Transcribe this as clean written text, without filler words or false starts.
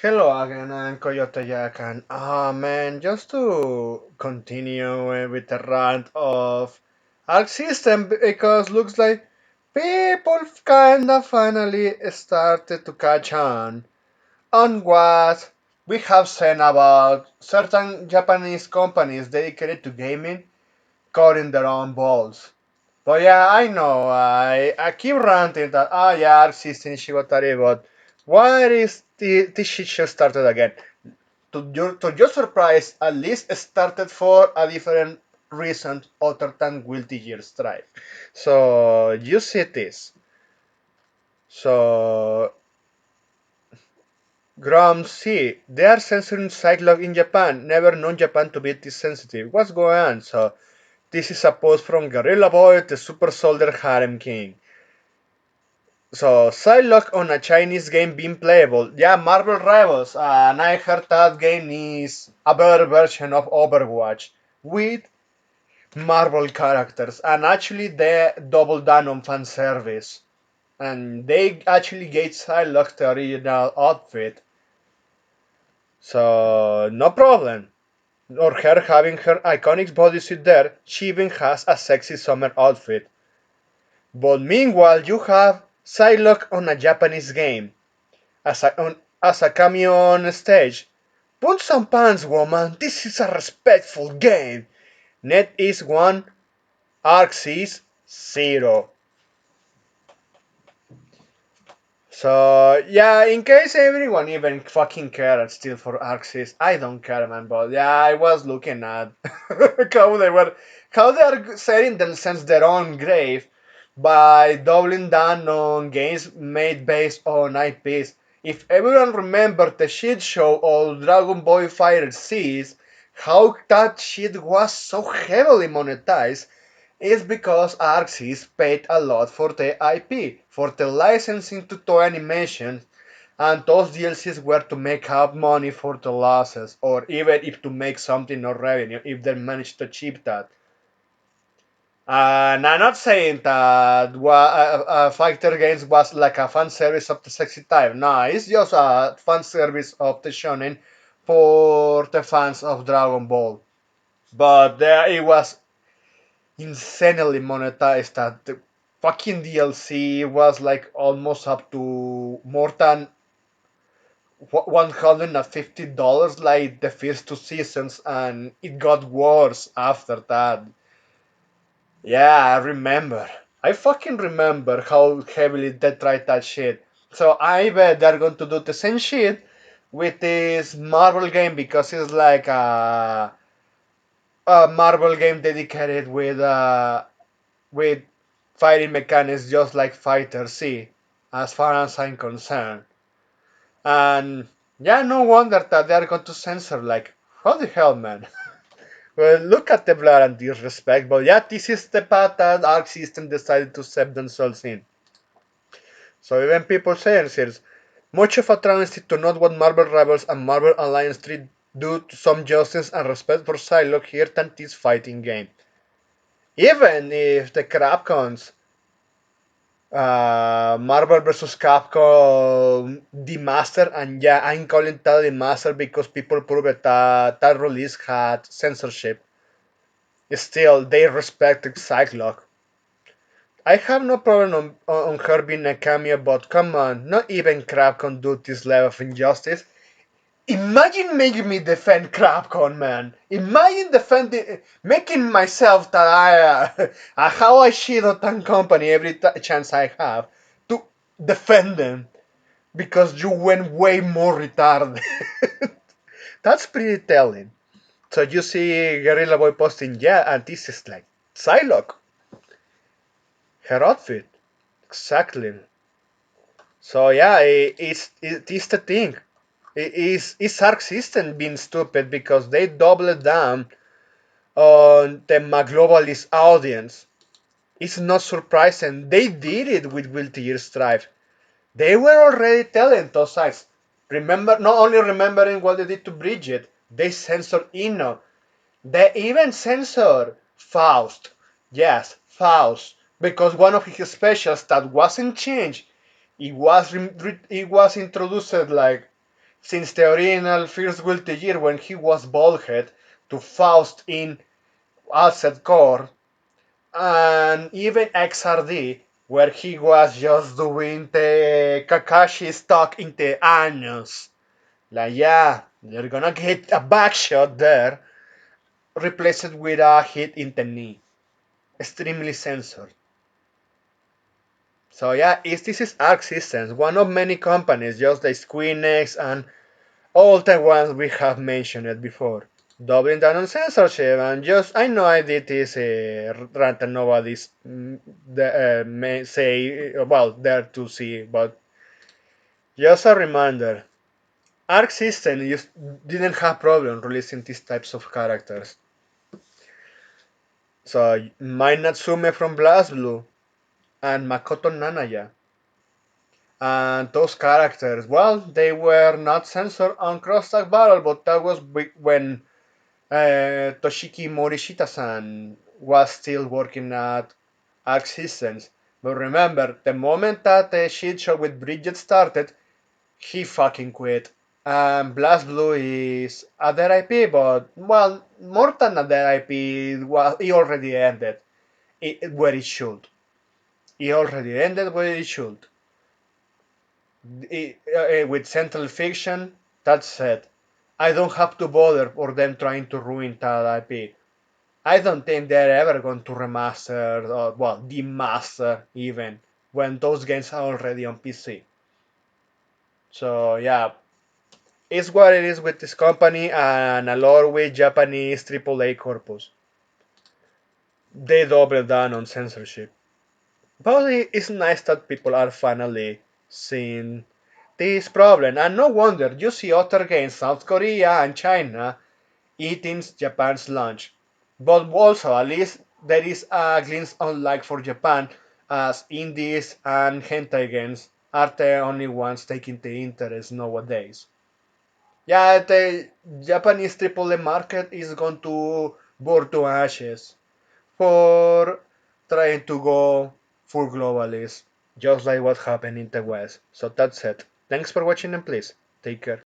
Hello again, I'm Coyote Jack, and man, just to continue with the rant of Arc System, because looks like people kinda finally started to catch on what we have said about certain Japanese companies dedicated to gaming cutting their own balls. But yeah, I know, I keep ranting that, yeah, Arc System Shibatari, but why is this shit show started again? To your surprise, at least started for a different reason other than Guilty Gear Strive. So you see this. So Grom C, they are censoring psylocke in Japan. Never known Japan to be this sensitive. What's going on? So this is a post from Gorilla Boy, the Super Soldier Harem King. So psylocke on a Chinese game being playable. Yeah, Marvel Rivals, and I heard that game is a better version of Overwatch with Marvel characters, and actually they doubled down on fan service, and they actually gave Psylocke the original outfit, so no problem. Or her having her iconic bodysuit there, she even has a sexy summer outfit. But meanwhile, you have Psylocke on a Japanese game, as a cameo on stage. Put some pants, woman. This is a respectful game. Net is 1, Arcsys 0. So yeah, in case everyone even fucking cared still for Arcsys, I don't care, man. But yeah, I was looking at how they are setting themselves their own grave by doubling down on games made based on IPs. If everyone remembered the shit show of Dragon Ball Fighter C's, how that shit was so heavily monetized is because Arcsys paid a lot for the IP, for the licensing to toy animation, and those DLCs were to make up money for the losses, or even if to make something of revenue, if they managed to achieve that. And I'm not saying that Fighter Games was like a fan service of the sexy type. No, it's just a fan service of the shonen for the fans of Dragon Ball. But there it was insanely monetized that the fucking DLC was like almost up to more than $150 like the first two seasons, and it got worse after that. Yeah, I remember. I fucking remember how heavily they tried that shit. So I bet they're going to do the same shit with this Marvel game because it's like a Marvel game dedicated with fighting mechanics just like Fighter C, as far as I'm concerned. And yeah, no wonder that they're going to censor, like, how the hell, man? Well, look at the blood and disrespect, but yeah, this is the path that Arc System decided to set themselves in. So even people saying this, much of a travesty to not what Marvel Rivals and Marvel Alliance 3 do to some justice and respect for Psylocke here than this fighting game. Even if the Capcoms Marvel vs. Capcom Demaster, and yeah, I'm calling that Demaster because people proved that that release had censorship. Still, they respected Psylocke. I have no problem on her being a cameo, but come on, not even Capcom do this level of injustice. Imagine making me defend Capcom, man. Imagine defending, making myself that how I shit on that company every chance I have to defend them because you went way more retarded. That's pretty telling. So you see Guerrilla Boy posting, yeah, and this is like Psylocke, her outfit, exactly. So yeah, it's the thing. It's Arc System being stupid because they doubled down on the globalist audience. It's not surprising. They did it with Guilty Gear Strive. They were already telling those sides. Remember, not only remembering what they did to Bridget, they censored Ino. They even censored Faust. Yes, Faust. Because one of his specials that wasn't changed, it was introduced like since the original First Guilty Gear when he was baldhead to Faust in Alcet Core, and even XRD where he was just doing the Kakashi stuck in the anus. Like, yeah, they're gonna get a back shot there, replace it with a hit in the knee. Extremely censored. So yeah, this is Arc Systems, one of many companies, just like Squeenix and all the ones we have mentioned before. Doubling down on censorship, and just I know I did this rant and nobody's may say well there to see, but just a reminder: Arc System just didn't have problem releasing these types of characters. So Mai Natsume from BlazBlue and Makoto Nanaya. And those characters, well, they were not censored on Cross Tag Battle, but that was when Toshiki Morishita-san was still working at Arc Systems. But remember, the moment that the shit show with Bridget started, he fucking quit. And Blast Blue is a dead IP, but, well, more than a dead IP, well, it already ended where it should. It already ended where it should. With Central Fiction, that's it. I don't have to bother for them trying to ruin that IP. I don't think they're ever going to remaster or, well, demaster even when those games are already on PC. So yeah, it's what it is with this company and a lot with Japanese AAA corpus. They double down on censorship. But it's nice that people are finally seeing this problem, and no wonder you see other games, South Korea and China, eating Japan's lunch. But also, at least there is a glimpse of light for Japan, as indies and hentai games are the only ones taking the interest nowadays. Yeah, the Japanese AAA market is going to burn to ashes for trying to go full globalist, just like what happened in the West. So that's it. Thanks for watching and please take care.